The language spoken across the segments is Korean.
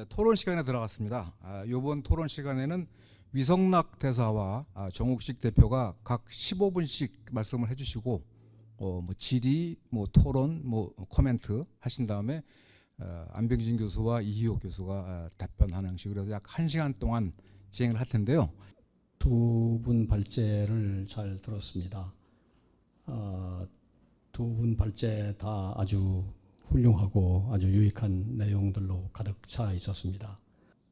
토론 시간에 들어갔습니다. 이번 토론 시간에는 위성락 대사와 정욱식 대표가 각 15분씩 말씀을 해주시고 뭐 질의, 뭐 토론, 뭐 코멘트 하신 다음에 안병진 교수와 이희옥 교수가 답변하는 형식으로 약 1시간 동안 진행을 할 텐데요. 두 분 발제를 잘 들었습니다. 두 분 발제 다 아주 훌륭하고 아주 유익한 내용들로 가득 차 있었습니다.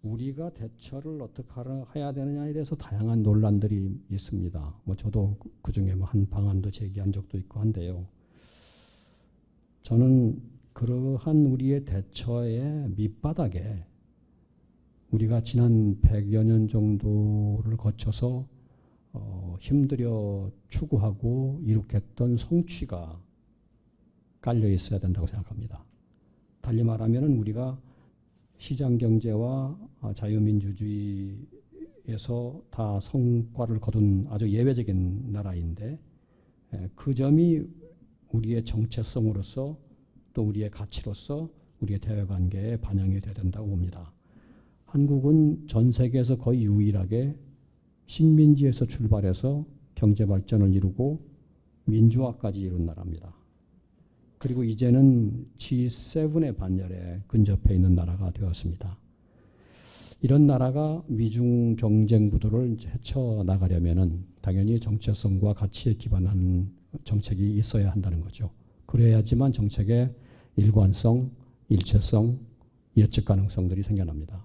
우리가 대처를 어떻게 해야 되느냐에 대해서 다양한 논란들이 있습니다. 뭐 저도 그 중에 뭐 한 방안도 제기한 적도 있고 한데요. 저는 그러한 우리의 대처의 밑바닥에 우리가 지난 100여 년 정도를 거쳐서 힘들여 추구하고 이룩했던 성취가 깔려 있어야 된다고 생각합니다. 달리 말하면 우리가 시장경제와 자유민주주의에서 다 성과를 거둔 아주 예외적인 나라인데 그 점이 우리의 정체성으로서 또 우리의 가치로서 우리의 대외관계에 반영이 돼야 된다고 봅니다. 한국은 전 세계에서 거의 유일하게 식민지에서 출발해서 경제발전을 이루고 민주화까지 이룬 나라입니다. 그리고 이제는 G7의 반열에 근접해 있는 나라가 되었습니다. 이런 나라가 미중 경쟁 구도를 헤쳐나가려면 당연히 정체성과 가치에 기반한 정책이 있어야 한다는 거죠. 그래야지만 정책의 일관성, 일체성, 예측 가능성들이 생겨납니다.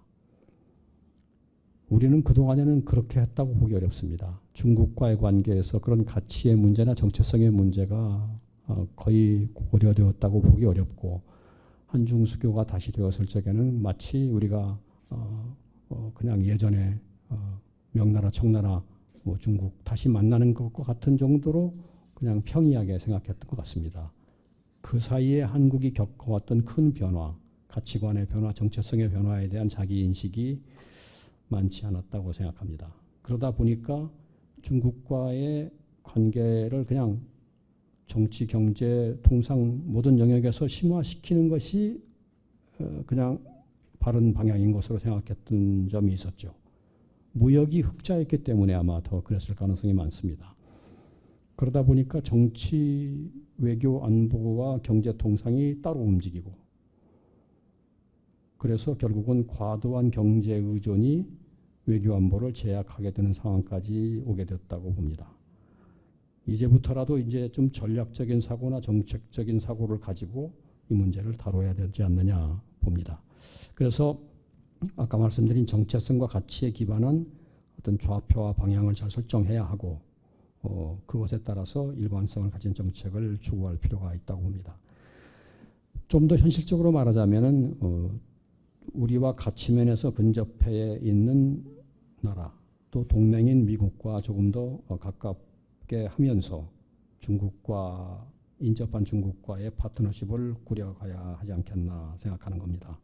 우리는 그동안에는 그렇게 했다고 보기 어렵습니다. 중국과의 관계에서 그런 가치의 문제나 정체성의 문제가 거의 고려되었다고 보기 어렵고 한중 수교가 다시 되었을 적에는 마치 우리가 그냥 예전에 명나라 청나라 뭐 중국 다시 만나는 것과 같은 정도로 그냥 평이하게 생각했던 것 같습니다. 그 사이에 한국이 겪어왔던 큰 변화, 가치관의 변화, 정체성의 변화에 대한 자기 인식이 많지 않았다고 생각합니다. 그러다 보니까 중국과의 관계를 그냥 정치, 경제, 통상 모든 영역에서 심화시키는 것이 그냥 바른 방향인 것으로 생각했던 점이 있었죠. 무역이 흑자였기 때문에 아마 더 그랬을 가능성이 많습니다. 그러다 보니까 정치, 외교, 안보와 경제 통상이 따로 움직이고 그래서 결국은 과도한 경제 의존이 외교 안보를 제약하게 되는 상황까지 오게 됐다고 봅니다. 이제부터라도 이제 좀 전략적인 사고나 정책적인 사고를 가지고 이 문제를 다뤄야 되지 않느냐 봅니다. 그래서 아까 말씀드린 정체성과 가치에 기반한 어떤 좌표와 방향을 잘 설정해야 하고 그것에 따라서 일관성을 가진 정책을 추구할 필요가 있다고 봅니다. 좀 더 현실적으로 말하자면은 우리와 가치면에서 근접해 있는 나라 또 동맹인 미국과 조금 더 가깝게 하면서 중국과 인접한 중국과의 파트너십을 꾸려가야 하지 않겠나 생각하는 겁니다.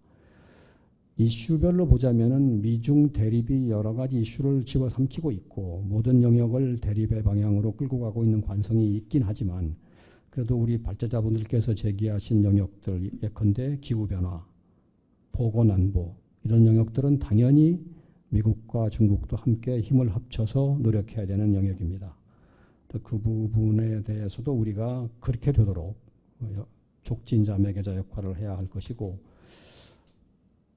이슈별로 보자면은 미중 대립이 여러 가지 이슈를 집어삼키고 있고 모든 영역을 대립의 방향으로 끌고 가고 있는 관성이 있긴 하지만 그래도 우리 발제자분들께서 제기하신 영역들 예컨대 기후변화, 보건안보 이런 영역들은 당연히 미국과 중국도 함께 힘을 합쳐서 노력해야 되는 영역입니다. 그 부분에 대해서도 우리가 그렇게 되도록 족진자 매개자 역할을 해야 할 것이고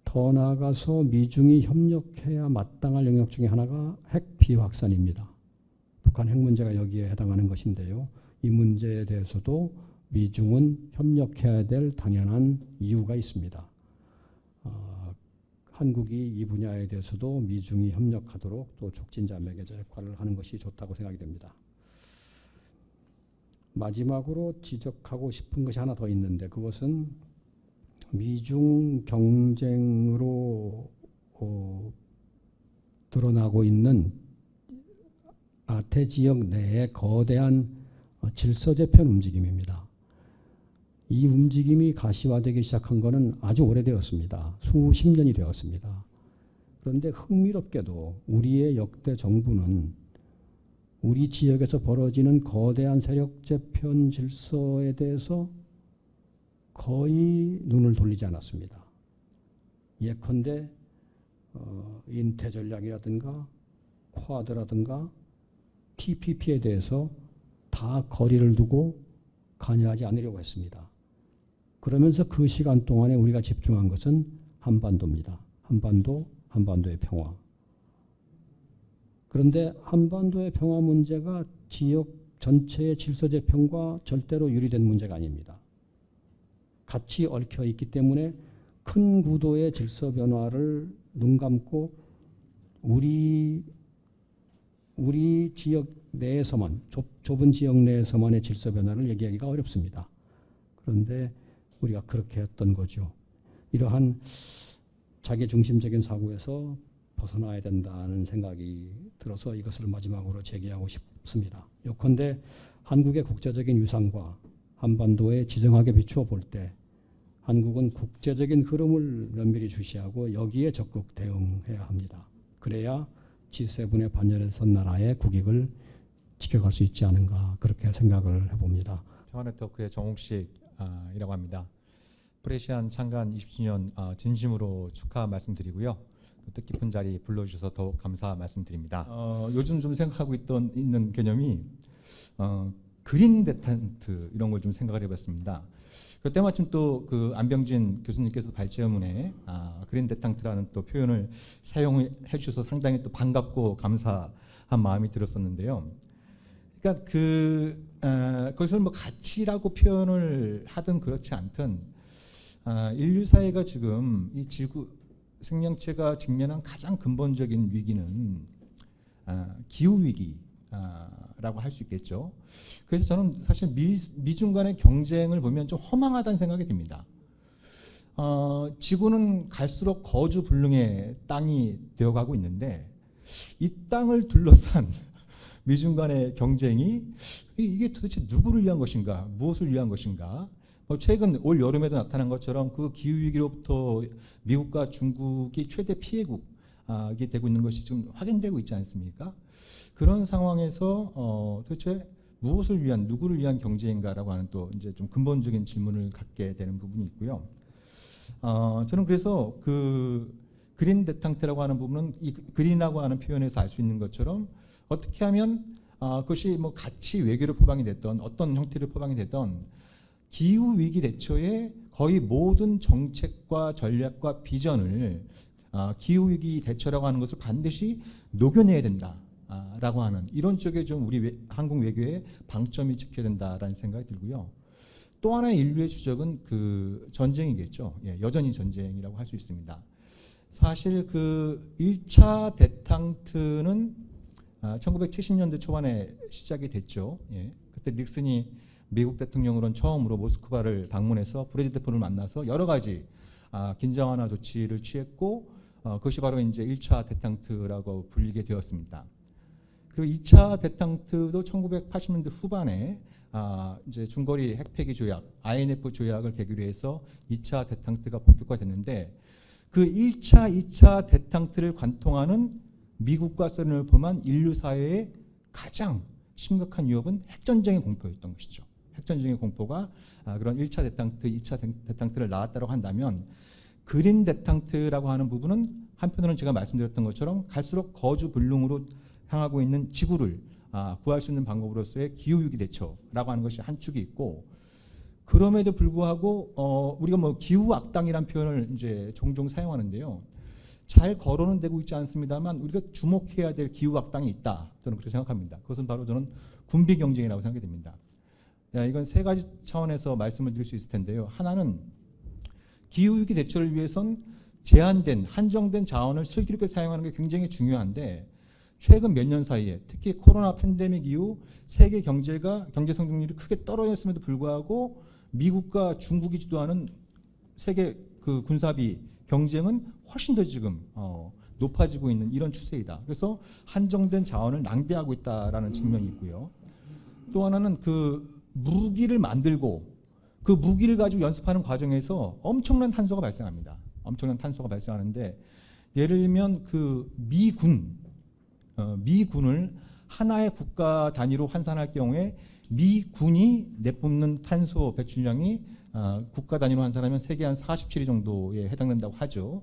더 나아가서 미중이 협력해야 마땅할 영역 중에 하나가 핵 비확산입니다. 북한 핵 문제가 여기에 해당하는 것인데요. 이 문제에 대해서도 미중은 협력해야 될 당연한 이유가 있습니다. 한국이 이 분야에 대해서도 미중이 협력하도록 또 촉진자 매개자 역할을 하는 것이 좋다고 생각이 됩니다. 마지막으로 지적하고 싶은 것이 하나 더 있는데 그것은 미중 경쟁으로 드러나고 있는 아태 지역 내의 거대한 질서재편 움직임입니다. 이 움직임이 가시화되기 시작한 것은 아주 오래되었습니다. 수십 년이 되었습니다. 그런데 흥미롭게도 우리의 역대 정부는 우리 지역에서 벌어지는 거대한 세력 재편 질서에 대해서 거의 눈을 돌리지 않았습니다. 예컨대 인태 전략이라든가 쿼드라든가 TPP에 대해서 다 거리를 두고 관여하지 않으려고 했습니다. 그러면서 그 시간 동안에 우리가 집중한 것은 한반도입니다. 한반도의 평화. 그런데 한반도의 평화 문제가 지역 전체의 질서재편과 절대로 유리된 문제가 아닙니다. 같이 얽혀 있기 때문에 큰 구도의 질서 변화를 눈 감고 우리 지역 내에서만, 좁은 지역 내에서만의 질서 변화를 얘기하기가 어렵습니다. 그런데 우리가 그렇게 했던 거죠. 이러한 자기중심적인 사고에서 벗어나야 된다는 생각이 들어서 이것을 마지막으로 제기하고 싶습니다. 요컨대 한국의 국제적인 위상과 한반도에 지정하게 비추어 볼 때 한국은 국제적인 흐름을 면밀히 주시하고 여기에 적극 대응해야 합니다. 그래야 G7의 반열에 선 나라의 국익을 지켜갈 수 있지 않은가 그렇게 생각을 해봅니다. 평화네트워크의 정옥식이라고 합니다. 프레시안 창간 20주년 진심으로 축하 말씀드리고요. 뜻깊은 자리 불러주셔서 더욱 감사 말씀드립니다. 요즘 좀 생각하고 있는 개념이 그린 데탄트 이런 걸 좀 생각을 해봤습니다. 그때 마침 또 그 안병진 교수님께서 발제문에 그린 데탕트라는 또 표현을 사용해 주셔서 상당히 또 반갑고 감사한 마음이 들었었는데요. 그러니까 그것을 뭐 가치라고 표현을 하든 그렇지 않든 인류 사회가 지금 이 지구 생명체가 직면한 가장 근본적인 위기는 기후 위기라고 할 수 있겠죠. 그래서 저는 사실 미중 간의 경쟁을 보면 좀 허망하다는 생각이 듭니다. 지구는 갈수록 거주불능의 땅이 되어가고 있는데 이 땅을 둘러싼 미중 간의 경쟁이 이게 도대체 누구를 위한 것인가, 무엇을 위한 것인가? 최근 올 여름에도 나타난 것처럼 그 기후 위기로부터 미국과 중국이 최대 피해국이 되고 있는 것이 지금 확인되고 있지 않습니까? 그런 상황에서 도대체 무엇을 위한, 누구를 위한 경제인가라고 하는 또 이제 좀 근본적인 질문을 갖게 되는 부분이 있고요. 저는 그래서 그 그린 데탕트라고 하는 부분은 이 그린이라고 하는 표현에서 알 수 있는 것처럼 어떻게 하면 그것이 뭐 가치 외교로 포방이 됐던 어떤 형태로 포방이 됐던 기후 위기 대처의 거의 모든 정책과 전략과 비전을 기후 위기 대처라고 하는 것을 반드시 녹여내야 된다라고 하는 이런 쪽에 좀 우리 한국 외교의 방점이 찍혀야 된다라는 생각이 들고요. 또 하나의 인류의 주적은 그 전쟁이겠죠. 예, 여전히 전쟁이라고 할 수 있습니다. 사실 그 1차 데탕트는 1970년대 초반에 시작이 됐죠. 예, 그때 닉슨이 미국 대통령으로는 처음으로 모스크바를 방문해서 브레즈네프를 만나서 여러 가지 긴장 완화 조치를 취했고 그것이 바로 이제 1차 데탕트라고 불리게 되었습니다. 그리고 2차 데탕트도 1980년대 후반에 이제 중거리 핵폐기 조약 INF 조약을 계기로 해서 2차 데탕트가 본격화됐는데 그 1차, 2차 데탕트를 관통하는 미국과 소련을 포함한 인류 사회의 가장 심각한 위협은 핵전쟁의 공포였던 것이죠. 핵전쟁의 공포가 그런 1차 데탕트, 2차 데탕트를 낳았다고 한다면 그린 데탕트라고 하는 부분은 한편으로는 제가 말씀드렸던 것처럼 갈수록 거주불능으로 향하고 있는 지구를 구할 수 있는 방법으로서의 기후위기 대처라고 하는 것이 한 축이 있고 그럼에도 불구하고 우리가 뭐 기후 악당이라는 표현을 이제 종종 사용하는데요. 잘 거론은 되고 있지 않습니다만 우리가 주목해야 될 기후 악당이 있다. 저는 그렇게 생각합니다. 그것은 바로 저는 군비 경쟁이라고 생각이 됩니다. 이건 세 가지 차원에서 말씀을 드릴 수 있을 텐데요. 하나는 기후위기 대처를 위해선 제한된 한정된 자원을 슬기롭게 사용하는 게 굉장히 중요한데 최근 몇 년 사이에 특히 코로나 팬데믹 이후 세계 경제 성장률이 크게 떨어졌음에도 불구하고 미국과 중국이 주도하는 세계 그 군사비 경쟁은 훨씬 더 지금 높아지고 있는 이런 추세이다. 그래서 한정된 자원을 낭비하고 있다라는 측면이 있고요. 또 하나는 그 무기를 만들고 그 무기를 가지고 연습하는 과정에서 엄청난 탄소가 발생합니다. 엄청난 탄소가 발생하는데 예를 들면 그 미군을 하나의 국가 단위로 환산할 경우에 미군이 내뿜는 탄소 배출량이 국가 단위로 환산하면 세계 한 47위 정도에 해당된다고 하죠.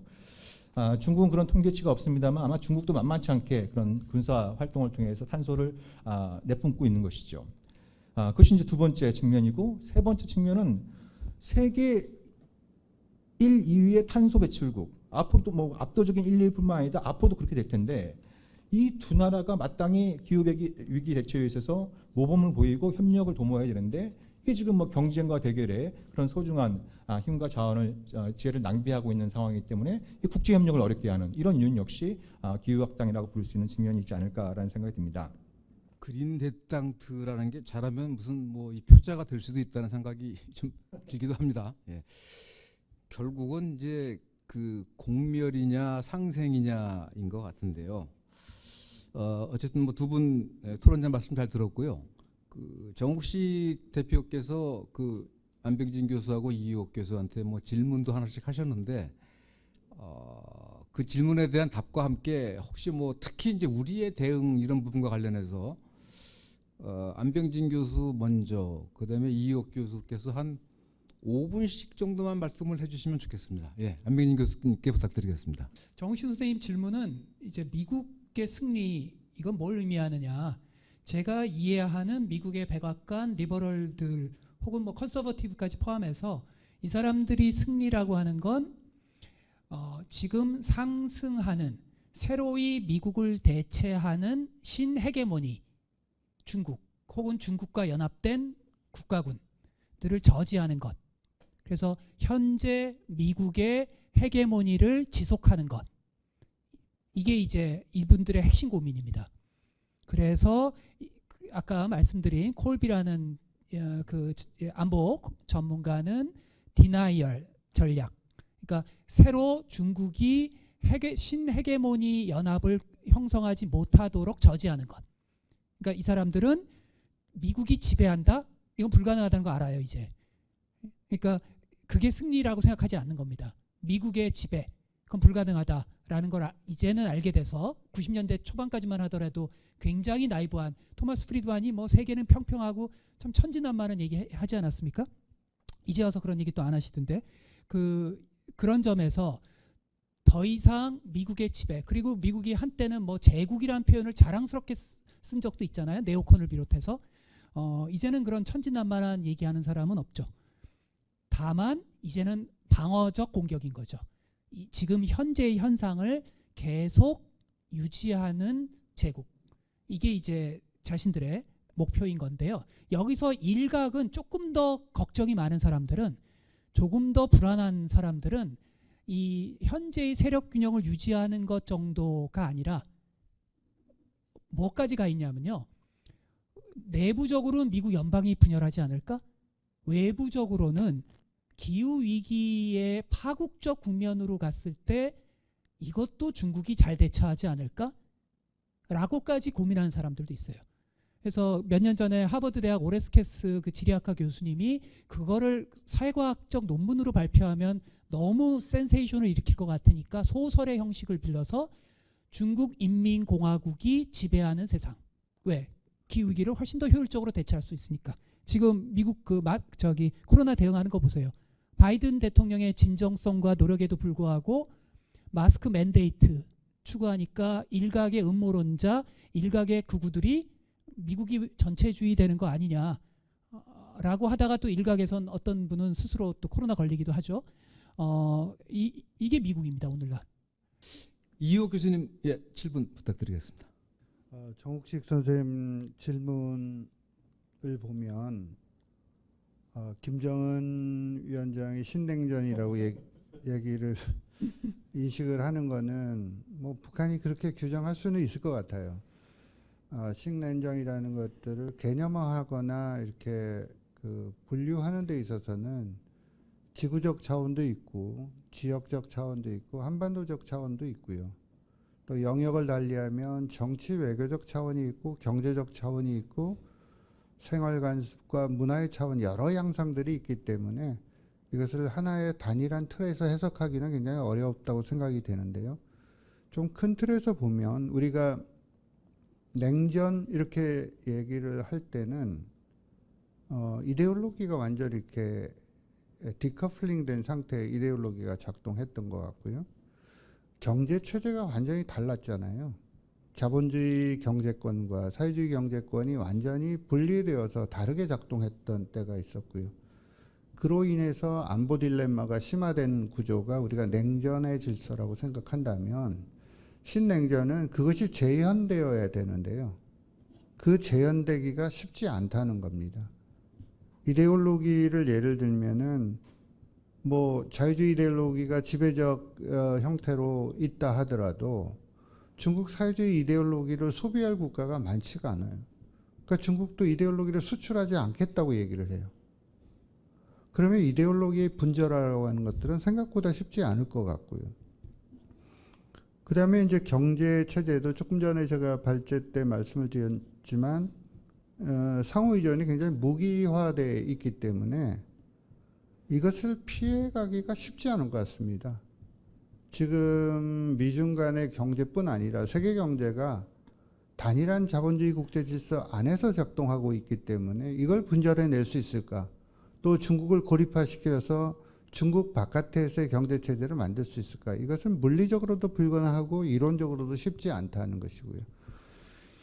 중국은 그런 통계치가 없습니다만 아마 중국도 만만치 않게 그런 군사 활동을 통해서 탄소를 내뿜고 있는 것이죠. 그것이 이제 두 번째 측면이고, 세 번째 측면은 세계 1, 2위의 탄소 배출국, 앞으로도 뭐 압도적인 1, 2위뿐만 아니라 앞으로도 그렇게 될 텐데, 이 두 나라가 마땅히 기후 위기 대처에 있어서 모범을 보이고 협력을 도모해야 되는데, 이게 지금 뭐 경쟁과 대결에 그런 소중한 힘과 자원을 지혜를 낭비하고 있는 상황이기 때문에 이 국제 협력을 어렵게 하는 이런 이유 역시 기후 확장이라고 볼 수 있는 측면이 있지 않을까라는 생각이 듭니다. 그린 데땅트라는 게 잘하면 무슨 뭐 이 표자가 될 수도 있다는 생각이 좀 들기도 합니다. 예. 결국은 이제 그 공멸이냐 상생이냐인 것 같은데요. 어쨌든 뭐 두 분 토론자 말씀 잘 들었고요. 그 정욱식 대표께서 그 안병진 교수하고 이희옥 교수한테 뭐 질문도 하나씩 하셨는데, 그 질문에 대한 답과 함께 혹시 뭐 특히 이제 우리의 대응 이런 부분과 관련해서 안병진 교수 먼저, 그다음에 이희옥 교수께서 한 5분씩 정도만 말씀을 해주시면 좋겠습니다. 예, 안병진 교수님께 부탁드리겠습니다. 정우식 선생님 질문은 이제 미국의 승리, 이건 뭘 의미하느냐? 제가 이해하는 미국의 백악관 리버럴들 혹은 뭐 컨서버티브까지 포함해서 이 사람들이 승리라고 하는 건 지금 상승하는 새로이 미국을 대체하는 신헤게모니, 중국 혹은 중국과 연합된 국가군들을 저지하는 것. 그래서 현재 미국의 헤게모니를 지속하는 것. 이게 이제 이분들의 핵심 고민입니다. 그래서 아까 말씀드린 콜비라는 그 안보 전문가는 디나이얼 전략. 그러니까 새로 중국이 신헤게모니 연합을 형성하지 못하도록 저지하는 것. 그러니까 이 사람들은 미국이 지배한다? 이건 불가능하다는 거 알아요, 이제. 그러니까 그게 승리라고 생각하지 않는 겁니다. 미국의 지배, 그건 불가능하다라는 걸 이제는 알게 돼서 90년대 초반까지만 하더라도 굉장히 나이브한 토마스 프리드만이 뭐 세계는 평평하고 참 천진난만한 얘기 하지 않았습니까? 이제 와서 그런 얘기 또 안 하시던데, 그런 점에서 더 이상 미국의 지배, 그리고 미국이 한때는 뭐 제국이라는 표현을 자랑스럽게 쓴 적도 있잖아요. 네오콘을 비롯해서. 이제는 그런 천진난만한 얘기하는 사람은 없죠. 다만 이제는 방어적 공격인 거죠. 지금 현재의 현상을 계속 유지하는 제국. 이게 이제 자신들의 목표인 건데요. 여기서 일각은 조금 더 걱정이 많은 사람들은, 조금 더 불안한 사람들은 이 현재의 세력 균형을 유지하는 것 정도가 아니라 뭐까지 가 있냐면요. 내부적으로는 미국 연방이 분열하지 않을까? 외부적으로는 기후위기의 파국적 국면으로 갔을 때 이것도 중국이 잘 대처하지 않을까? 라고까지 고민하는 사람들도 있어요. 그래서 몇 년 전에 하버드 대학 오레스케스 그 지리학과 교수님이 그거를 사회과학적 논문으로 발표하면 너무 센세이션을 일으킬 것 같으니까 소설의 형식을 빌려서 중국 인민공화국이 지배하는 세상. 왜? 기후위기를 훨씬 더 효율적으로 대처할 수 있으니까. 지금 미국 코로나 대응하는 거 보세요. 바이든 대통령의 진정성과 노력에도 불구하고 마스크 맨데이트 추구하니까 일각의 음모론자, 일각의 극우들이 미국이 전체주의 되는 거 아니냐라고 하다가 또 일각에선 어떤 분은 스스로 또 코로나 걸리기도 하죠. 이게 미국입니다, 오늘날. 이희옥 교수님, 예, 7분 부탁드리겠습니다. 정욱식 선생님 질문을 보면 김정은 위원장이 신냉전이라고 얘기를 인식을 하는 거는 뭐 북한이 그렇게 규정할 수는 있을 것 같아요. 신냉전이라는 것들을 개념화하거나 이렇게 분류하는 데 있어서는 지구적 차원도 있고 지역적 차원도 있고 한반도적 차원도 있고요. 또 영역을 달리하면 정치 외교적 차원이 있고 경제적 차원이 있고 생활관습과 문화의 차원, 여러 양상들이 있기 때문에 이것을 하나의 단일한 틀에서 해석하기는 굉장히 어렵다고 생각이 되는데요. 좀 큰 틀에서 보면 우리가 냉전 이렇게 얘기를 할 때는 이데올로기가 완전히 이렇게 디커플링 된 상태의 이데올로기가 작동했던 것 같고요. 경제 체제가 완전히 달랐잖아요. 자본주의 경제권과 사회주의 경제권이 완전히 분리되어서 다르게 작동했던 때가 있었고요. 그로 인해서 안보 딜레마가 심화된 구조가 우리가 냉전의 질서라고 생각한다면 신냉전은 그것이 재현되어야 되는데요. 그 재현되기가 쉽지 않다는 겁니다. 이데올로기를 예를 들면은 뭐 자유주의 이데올로기가 지배적 형태로 있다 하더라도 중국 사회주의 이데올로기를 소비할 국가가 많지가 않아요. 그러니까 중국도 이데올로기를 수출하지 않겠다고 얘기를 해요. 그러면 이데올로기의 분절화라고 하는 것들은 생각보다 쉽지 않을 것 같고요. 그 다음에 이제 경제 체제도 조금 전에 제가 발제 때 말씀을 드렸지만 상호 의존이 굉장히 무기화되어 있기 때문에 이것을 피해가기가 쉽지 않은 것 같습니다. 지금 미중 간의 경제뿐 아니라 세계 경제가 단일한 자본주의 국제 질서 안에서 작동하고 있기 때문에 이걸 분절해낼 수 있을까? 또 중국을 고립화시켜서 중국 바깥에서의 경제 체제를 만들 수 있을까? 이것은 물리적으로도 불가능하고 이론적으로도 쉽지 않다는 것이고요.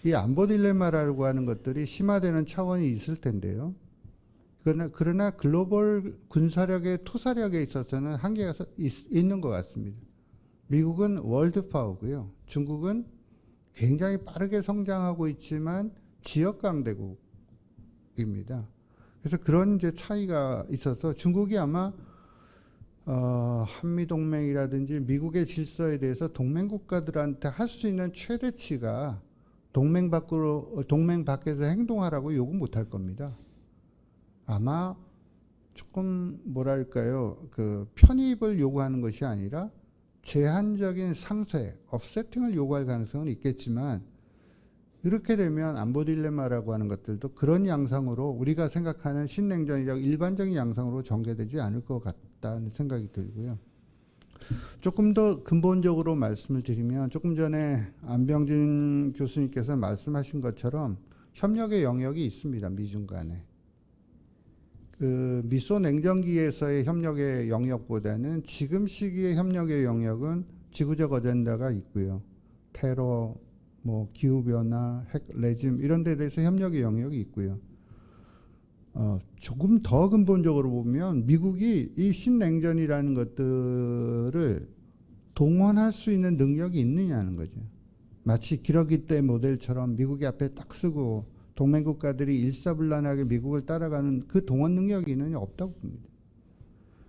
이 안보 딜레마라고 하는 것들이 심화되는 차원이 있을 텐데요. 그러나 글로벌 군사력의 투사력에 있어서는 한계가 있는 것 같습니다. 미국은 월드 파워고요. 중국은 굉장히 빠르게 성장하고 있지만 지역 강대국입니다. 그래서 그런 이제 차이가 있어서 중국이 아마 한미 동맹이라든지 미국의 질서에 대해서 동맹 국가들한테 할 수 있는 최대치가 동맹 밖에서 행동하라고 요구 못할 겁니다. 아마 조금 뭐랄까요, 그 편입을 요구하는 것이 아니라 제한적인 상쇄, 업세팅을 요구할 가능성은 있겠지만 이렇게 되면 안보 딜레마라고 하는 것들도 그런 양상으로 우리가 생각하는 신냉전이라고 일반적인 양상으로 전개되지 않을 것 같다는 생각이 들고요. 조금 더 근본적으로 말씀을 드리면 조금 전에 안병진 교수님께서 말씀하신 것처럼 협력의 영역이 있습니다. 미중 간에. 그 미소 냉전기에서의 협력의 영역보다는 지금 시기의 협력의 영역은 지구적 어젠다가 있고요. 테러, 뭐 기후변화, 핵 레짐 이런 데 대해서 협력의 영역이 있고요. 조금 더 근본적으로 보면 미국이 이 신냉전이라는 것들을 동원할 수 있는 능력이 있느냐는 거죠. 마치 기러기 때 모델처럼 미국이 앞에 딱 쓰고 동맹국가들이 일사불란하게 미국을 따라가는 그 동원 능력이 있느냐 없다고 봅니다.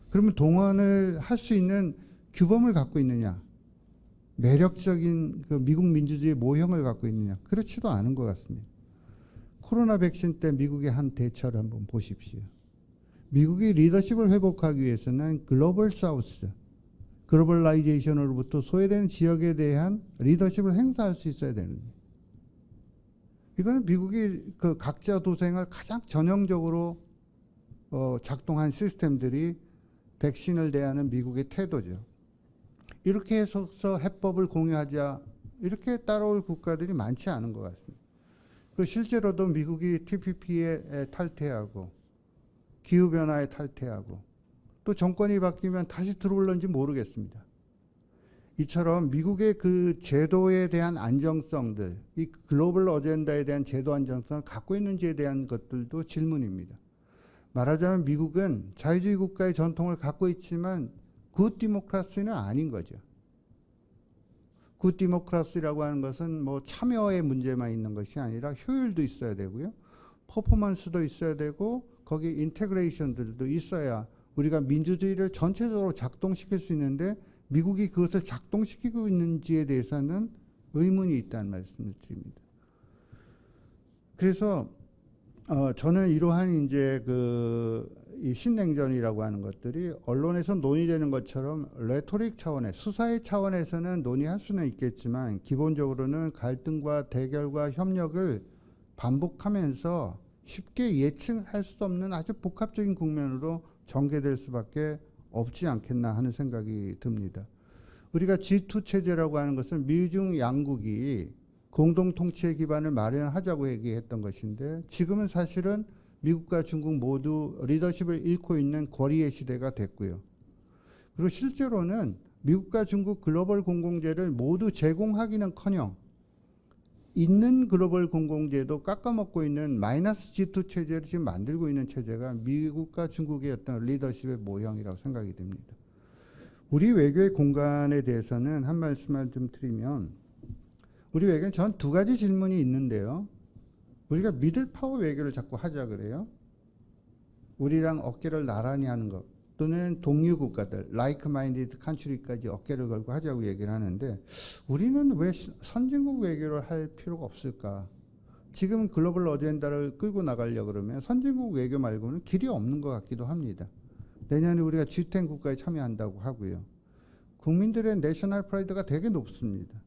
그러면 동원을 할 수 있는 규범을 갖고 있느냐, 매력적인 그 미국 민주주의 모형을 갖고 있느냐, 그렇지도 않은 것 같습니다. 코로나 백신 때 미국의 한 대처를 한번 보십시오. 미국이 리더십을 회복하기 위해서는 글로벌 사우스, 글로벌라이제이션으로부터 소외된 지역에 대한 리더십을 행사할 수 있어야 되는데 이거는 미국이 그 각자 도생을 가장 전형적으로 작동한 시스템들이 백신을 대하는 미국의 태도죠. 이렇게 해서 해법을 공유하자 이렇게 따라올 국가들이 많지 않은 것 같습니다. 그 실제로도 미국이 TPP에 탈퇴하고 기후변화에 탈퇴하고 또 정권이 바뀌면 다시 들어올는지 모르겠습니다. 이처럼 미국의 그 제도에 대한 안정성들, 이 글로벌 어젠다에 대한 제도 안정성을 갖고 있는지에 대한 것들도 질문입니다. 말하자면 미국은 자유주의 국가의 전통을 갖고 있지만 굿 디모크라시는 아닌 거죠. 굿 디모크라시라고 하는 것은 뭐 참여의 문제만 있는 것이 아니라 효율도 있어야 되고요. 퍼포먼스도 있어야 되고 거기 인테그레이션들도 있어야 우리가 민주주의를 전체적으로 작동시킬 수 있는데 미국이 그것을 작동시키고 있는지에 대해서는 의문이 있다는 말씀을 드립니다. 그래서 저는 이러한 이제 이 신냉전이라고 하는 것들이 언론에서 논의되는 것처럼 레토릭 차원의 수사의 차원에서는 논의할 수는 있겠지만 기본적으로는 갈등과 대결과 협력을 반복하면서 쉽게 예측할 수 없는 아주 복합적인 국면으로 전개될 수밖에 없지 않겠나 하는 생각이 듭니다. 우리가 G2 체제라고 하는 것은 미중 양국이 공동 통치의 기반을 마련하자고 얘기했던 것인데 지금은 사실은 미국과 중국 모두 리더십을 잃고 있는 거리의 시대가 됐고요. 그리고 실제로는 미국과 중국 글로벌 공공재를 모두 제공하기는커녕 있는 글로벌 공공재도 깎아먹고 있는 마이너스 G2 체제를 지금 만들고 있는 체제가 미국과 중국의 어떤 리더십의 모형이라고 생각이 됩니다. 우리 외교의 공간에 대해서는 한 말씀만 좀 드리면, 우리 외교는 전 두 가지 질문이 있는데요. 우리가 미들 파워 외교를 자꾸 하자 그래요. 우리랑 어깨를 나란히 하는 것, 또는 동류 국가들, like-minded country까지 어깨를 걸고 하자고 얘기를 하는데, 우리는 왜 선진국 외교를 할 필요가 없을까? 지금 글로벌 어젠다를 끌고 나가려고 그러면 선진국 외교 말고는 길이 없는 것 같기도 합니다. 내년에 우리가 G10 국가에 참여한다고 하고요. 국민들의 내셔널 프라이드가 되게 높습니다.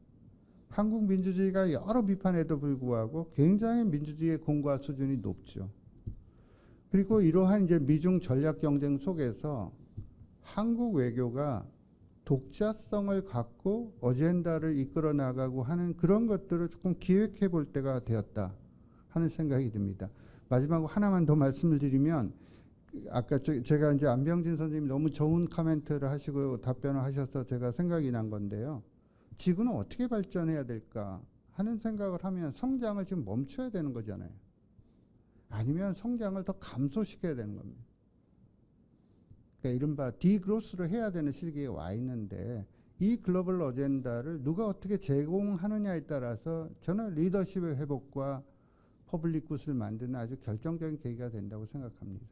한국 민주주의가 여러 비판에도 불구하고 굉장히 민주주의의 공과 수준이 높죠. 그리고 이러한 이제 미중 전략 경쟁 속에서 한국 외교가 독자성을 갖고 어젠다를 이끌어 나가고 하는 그런 것들을 조금 기획해 볼 때가 되었다 하는 생각이 듭니다. 마지막으로 하나만 더 말씀을 드리면, 아까 제가 이제 안병진 선생님이 너무 좋은 코멘트를 하시고 답변을 하셔서 제가 생각이 난 건데요. 지구는 어떻게 발전해야 될까 하는 생각을 하면 성장을 지금 멈춰야 되는 거잖아요. 아니면 성장을 더 감소시켜야 되는 겁니다. 그러니까 이른바 디그로스를 해야 되는 시기에 와 있는데, 이 글로벌 어젠다를 누가 어떻게 제공하느냐에 따라서 저는 리더십의 회복과 퍼블릭 굿을 만드는 아주 결정적인 계기가 된다고 생각합니다.